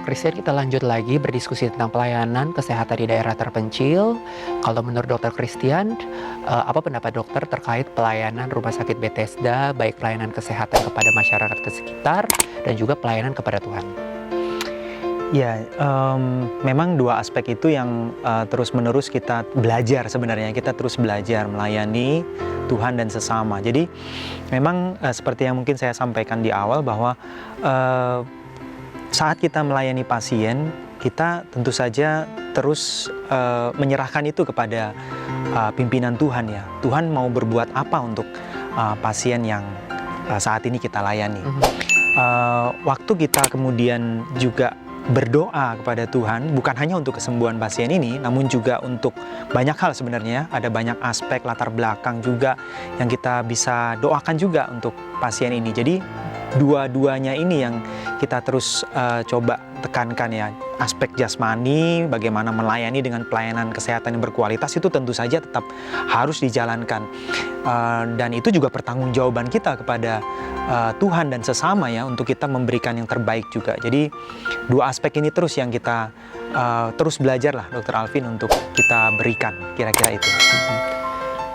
Christian, kita lanjut lagi berdiskusi tentang pelayanan kesehatan di daerah terpencil. Kalau menurut Dokter Christian, apa pendapat dokter terkait pelayanan Rumah Sakit Bethesda, baik pelayanan kesehatan kepada masyarakat di sekitar dan juga pelayanan kepada Tuhan? Ya, memang dua aspek itu yang terus-menerus kita belajar sebenarnya. Kita terus belajar melayani Tuhan dan sesama. Jadi memang seperti yang mungkin saya sampaikan di awal bahwa saat kita melayani pasien, kita tentu saja terus menyerahkan itu kepada pimpinan Tuhan ya. Tuhan mau berbuat apa untuk pasien yang saat ini kita layani. Waktu kita kemudian juga berdoa kepada Tuhan, bukan hanya untuk kesembuhan pasien ini, namun juga untuk banyak hal sebenarnya. Ada banyak aspek latar belakang juga yang kita bisa doakan juga untuk pasien ini. Jadi dua-duanya ini yang kita terus coba tekankan ya. Aspek jasmani, bagaimana melayani dengan pelayanan kesehatan yang berkualitas, itu tentu saja tetap harus dijalankan. Dan itu juga pertanggungjawaban kita kepada Tuhan dan sesama ya, untuk kita memberikan yang terbaik juga. Jadi dua aspek ini terus yang kita terus belajar lah Dr. Alvin untuk kita berikan, kira-kira itu.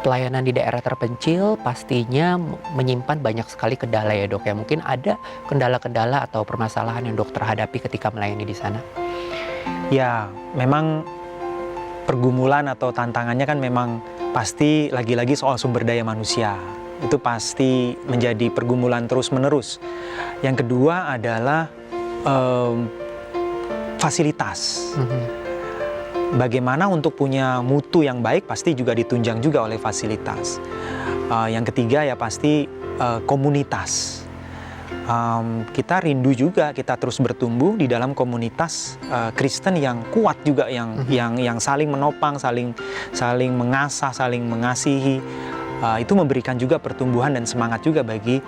Pelayanan di daerah terpencil pastinya menyimpan banyak sekali kendala ya dok ya. Mungkin ada kendala-kendala atau permasalahan yang dokter hadapi ketika melayani di sana? Ya, memang pergumulan atau tantangannya kan memang pasti lagi-lagi soal sumber daya manusia. Itu pasti menjadi pergumulan terus-menerus. Yang kedua adalah fasilitas. Bagaimana untuk punya mutu yang baik pasti juga ditunjang juga oleh fasilitas. Yang ketiga ya pasti komunitas. Kita rindu juga kita terus bertumbuh di dalam komunitas Kristen yang kuat juga, yang saling menopang, saling mengasah, saling mengasihi. Itu memberikan juga pertumbuhan dan semangat juga bagi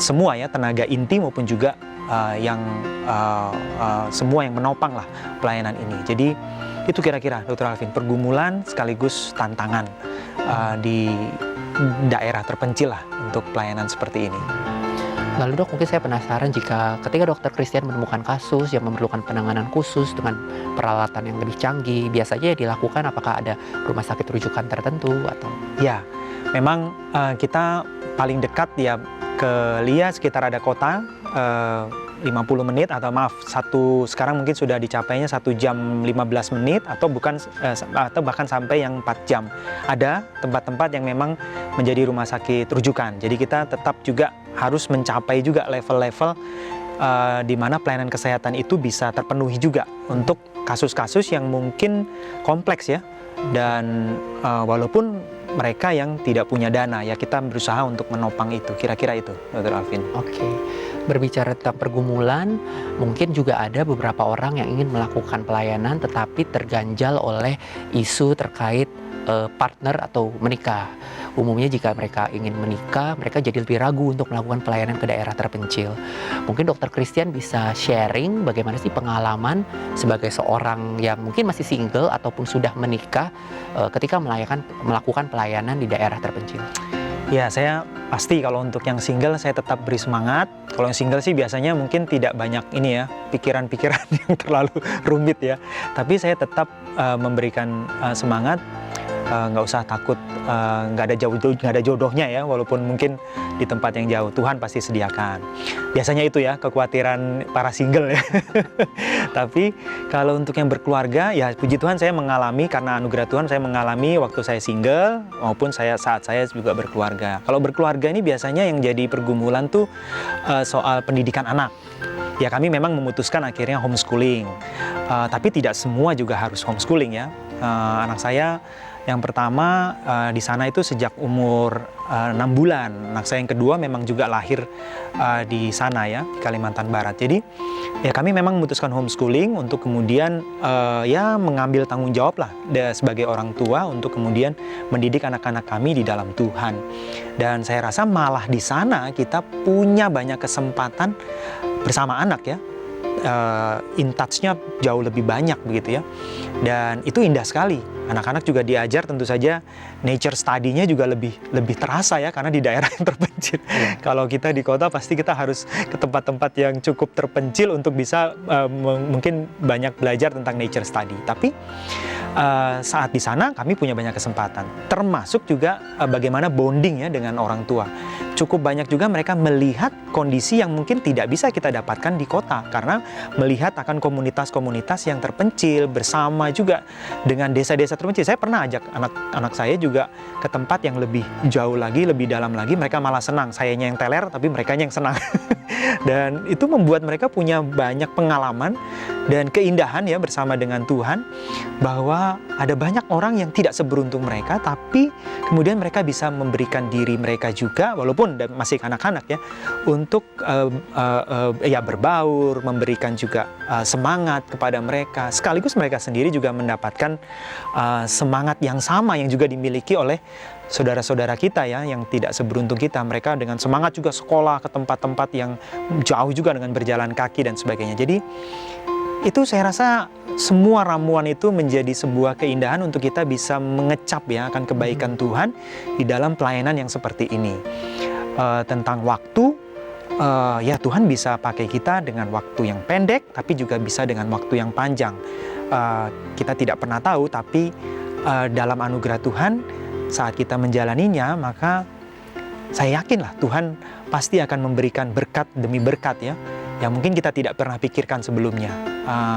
semua ya, tenaga inti maupun juga semua yang menopang lah pelayanan ini. Jadi itu kira-kira Dr. Alvin, pergumulan sekaligus tantangan di daerah terpencil lah untuk pelayanan seperti ini. Lalu dok, mungkin saya penasaran jika ketika Dokter Christian menemukan kasus yang memerlukan penanganan khusus dengan peralatan yang lebih canggih, biasanya dilakukan apakah ada rumah sakit rujukan tertentu atau? Ya, memang kita paling dekat ya ke LIA, sekitar ada kota 50 menit atau sekarang mungkin sudah dicapainya 1 jam 15 menit atau bahkan sampai yang 4 jam. Ada tempat-tempat yang memang menjadi rumah sakit rujukan. Jadi kita tetap juga harus mencapai juga level-level di mana pelayanan kesehatan itu bisa terpenuhi juga untuk kasus-kasus yang mungkin kompleks ya. Dan walaupun mereka yang tidak punya dana ya, kita berusaha untuk menopang itu. Kira-kira itu Dr. Alvin. Oke. Berbicara tentang pergumulan, mungkin juga ada beberapa orang yang ingin melakukan pelayanan tetapi terganjal oleh isu terkait partner atau menikah. Umumnya jika mereka ingin menikah, mereka jadi lebih ragu untuk melakukan pelayanan ke daerah terpencil. Mungkin Dokter Christian bisa sharing bagaimana sih pengalaman sebagai seorang yang mungkin masih single ataupun sudah menikah ketika melakukan pelayanan di daerah terpencil. Ya, saya pasti kalau untuk yang single saya tetap beri semangat. Kalau yang single sih biasanya mungkin tidak banyak ini ya, pikiran-pikiran yang terlalu rumit ya. Tapi saya tetap memberikan semangat. Nggak usah takut, nggak ada jodohnya ya, walaupun mungkin di tempat yang jauh, Tuhan pasti sediakan. Biasanya itu ya kekhawatiran para single ya. Tapi kalau untuk yang berkeluarga ya puji Tuhan saya mengalami, karena anugerah Tuhan saya mengalami waktu saya single maupun saat saya juga berkeluarga. Kalau berkeluarga ini biasanya yang jadi pergumulan tuh soal pendidikan anak. Ya kami memang memutuskan akhirnya homeschooling, tapi tidak semua juga harus homeschooling ya. Anak saya yang pertama di sana itu sejak umur 6 bulan. Anak saya yang kedua memang juga lahir di sana ya, di Kalimantan Barat. Jadi ya kami memang memutuskan homeschooling untuk kemudian ya mengambil tanggung jawab lah sebagai orang tua untuk kemudian mendidik anak-anak kami di dalam Tuhan. Dan saya rasa malah di sana kita punya banyak kesempatan bersama anak ya. in touch-nya jauh lebih banyak begitu ya. Dan itu indah sekali. Anak-anak juga diajar tentu saja nature study-nya juga lebih terasa ya, karena di daerah yang terpencil. Kalau kita di kota pasti kita harus ke tempat-tempat yang cukup terpencil untuk bisa mungkin banyak belajar tentang nature study. Tapi saat di sana kami punya banyak kesempatan, termasuk juga bagaimana bonding ya dengan orang tua. Cukup banyak juga mereka melihat kondisi yang mungkin tidak bisa kita dapatkan di kota, karena melihat akan komunitas-komunitas yang terpencil bersama juga dengan desa-desa terpencil. Saya pernah ajak anak-anak saya juga ke tempat yang lebih jauh lagi, lebih dalam lagi. Mereka malah senang, sayanya yang teler tapi mereka yang senang. Dan itu membuat mereka punya banyak pengalaman dan keindahan ya bersama dengan Tuhan, bahwa ada banyak orang yang tidak seberuntung mereka, tapi kemudian mereka bisa memberikan diri mereka juga, walaupun masih anak-anak ya, untuk ya berbaur, memberikan juga semangat kepada mereka. Sekaligus mereka sendiri juga mendapatkan semangat yang sama yang juga dimiliki oleh saudara-saudara kita ya, yang tidak seberuntung kita. Mereka dengan semangat juga sekolah ke tempat-tempat yang jauh juga dengan berjalan kaki dan sebagainya. Jadi itu saya rasa semua ramuan itu menjadi sebuah keindahan untuk kita bisa mengecap ya akan kebaikan Tuhan di dalam pelayanan yang seperti ini. Tentang waktu, ya Tuhan bisa pakai kita dengan waktu yang pendek, tapi juga bisa dengan waktu yang panjang. Kita tidak pernah tahu, tapi dalam anugerah Tuhan saat kita menjalaninya, maka saya yakinlah Tuhan pasti akan memberikan berkat demi berkat ya, yang mungkin kita tidak pernah pikirkan sebelumnya.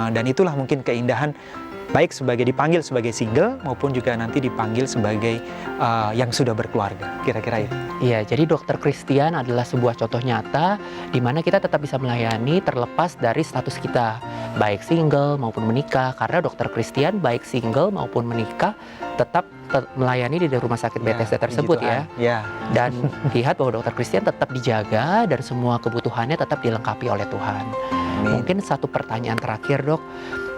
Dan itulah mungkin keindahan, baik sebagai dipanggil sebagai single maupun juga nanti dipanggil sebagai yang sudah berkeluarga, kira-kira itu. Iya, jadi Dokter Christian adalah sebuah contoh nyata di mana kita tetap bisa melayani terlepas dari status kita, baik single maupun menikah, karena Dokter Christian baik single maupun menikah tetap melayani di rumah sakit Bethesda tersebut ya. Dan lihat bahwa Dokter Christian tetap dijaga dan semua kebutuhannya tetap dilengkapi oleh Tuhan. Mungkin satu pertanyaan terakhir, Dok.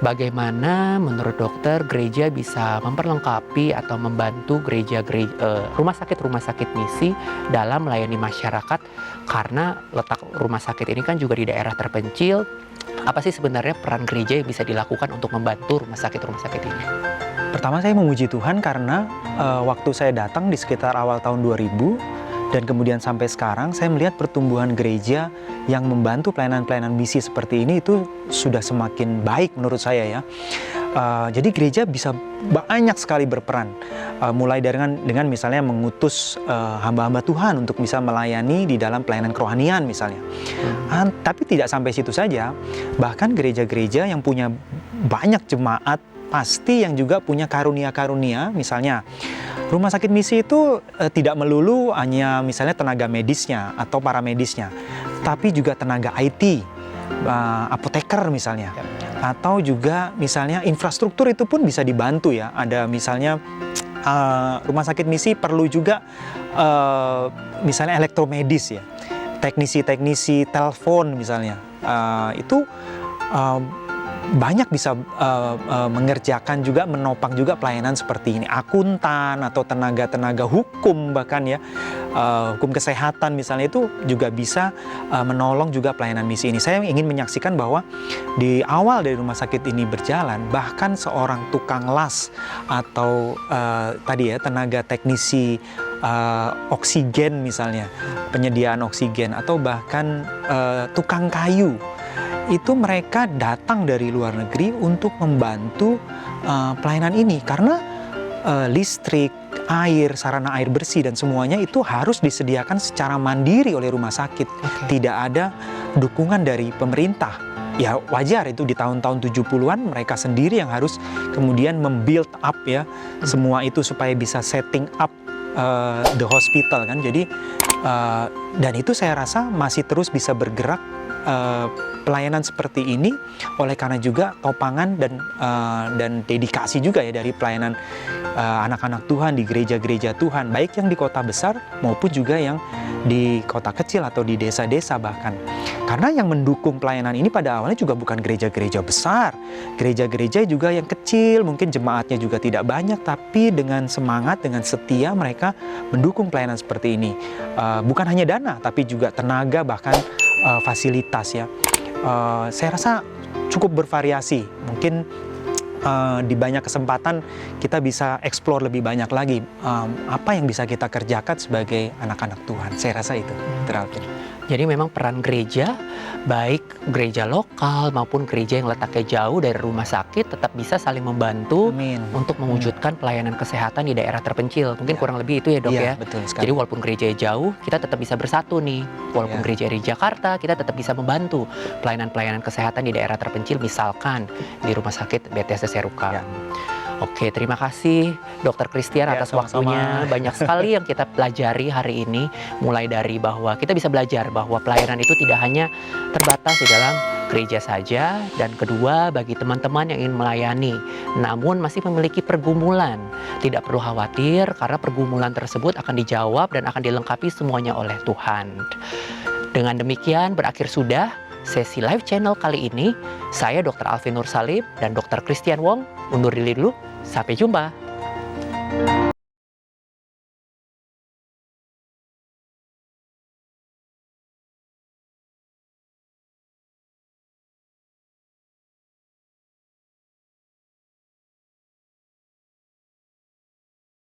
Bagaimana menurut dokter gereja bisa memperlengkapi atau membantu rumah sakit misi dalam melayani masyarakat, karena letak rumah sakit ini kan juga di daerah terpencil. Apa sih sebenarnya peran gereja yang bisa dilakukan untuk membantu rumah sakit ini? Pertama saya memuji Tuhan karena waktu saya datang di sekitar awal tahun 2000 dan kemudian sampai sekarang saya melihat pertumbuhan gereja yang membantu pelayanan-pelayanan misi seperti ini itu sudah semakin baik menurut saya ya. Jadi gereja bisa banyak sekali berperan, mulai dengan misalnya mengutus hamba-hamba Tuhan untuk bisa melayani di dalam pelayanan kerohanian misalnya. Tapi tidak sampai situ saja, bahkan gereja-gereja yang punya banyak jemaat pasti yang juga punya karunia-karunia. Misalnya rumah sakit misi itu tidak melulu hanya misalnya tenaga medisnya atau paramedisnya, tapi juga tenaga IT, apoteker misalnya, atau juga misalnya infrastruktur itu pun bisa dibantu ya. Ada misalnya rumah sakit misi perlu juga misalnya elektromedis ya, teknisi-teknisi telepon misalnya, itu banyak bisa mengerjakan juga, menopang juga pelayanan seperti ini. Akuntan atau tenaga-tenaga hukum bahkan ya, hukum kesehatan misalnya, itu juga bisa menolong juga pelayanan misi ini. Saya ingin menyaksikan bahwa di awal dari rumah sakit ini berjalan, bahkan seorang tukang las atau tadi ya tenaga teknisi oksigen misalnya, penyediaan oksigen, atau bahkan tukang kayu, itu mereka datang dari luar negeri untuk membantu pelayanan ini, karena listrik, air, sarana air bersih dan semuanya itu harus disediakan secara mandiri oleh rumah sakit. Tidak ada dukungan dari pemerintah. Ya wajar itu di tahun-tahun 70-an mereka sendiri yang harus kemudian membuild up ya semua itu supaya bisa setting up the hospital kan. Jadi dan itu saya rasa masih terus bisa bergerak pelayanan seperti ini oleh karena juga topangan dan dedikasi juga ya dari pelayanan anak-anak Tuhan di gereja-gereja Tuhan, baik yang di kota besar maupun juga yang di kota kecil atau di desa-desa bahkan. Karena yang mendukung pelayanan ini pada awalnya juga bukan gereja-gereja besar, gereja-gereja juga yang kecil, mungkin jemaatnya juga tidak banyak, tapi dengan semangat, dengan setia mereka mendukung pelayanan seperti ini. Bukan hanya dana, tapi juga tenaga, bahkan fasilitas ya. saya rasa cukup bervariasi. Mungkin di banyak kesempatan kita bisa explore lebih banyak lagi apa yang bisa kita kerjakan sebagai anak-anak Tuhan. Saya rasa itu, Dr. Alvin. Jadi memang peran gereja, baik gereja lokal maupun gereja yang letaknya jauh dari rumah sakit, tetap bisa saling membantu Amin. untuk mewujudkan pelayanan kesehatan di daerah terpencil. Mungkin kurang lebih itu ya, Dok, ya. Betul sekali. Jadi walaupun gereja jauh, kita tetap bisa bersatu nih. Walaupun gereja di Jakarta, kita tetap bisa membantu pelayanan-pelayanan kesehatan di daerah terpencil, misalkan di Rumah Sakit BTS Seruka. Oke, terima kasih Dr. Christian atas sama-sama. waktunya. Banyak sekali yang kita pelajari hari ini, mulai dari bahwa kita bisa belajar bahwa pelayanan itu tidak hanya terbatas di dalam gereja saja, dan kedua, bagi teman-teman yang ingin melayani namun masih memiliki pergumulan, tidak perlu khawatir karena pergumulan tersebut akan dijawab dan akan dilengkapi semuanya oleh Tuhan. Dengan demikian berakhir sudah sesi live channel kali ini. Saya Dr. Alvin Nur Salim dan Dr. Christian Wong undur diri dulu. Sampai jumpa.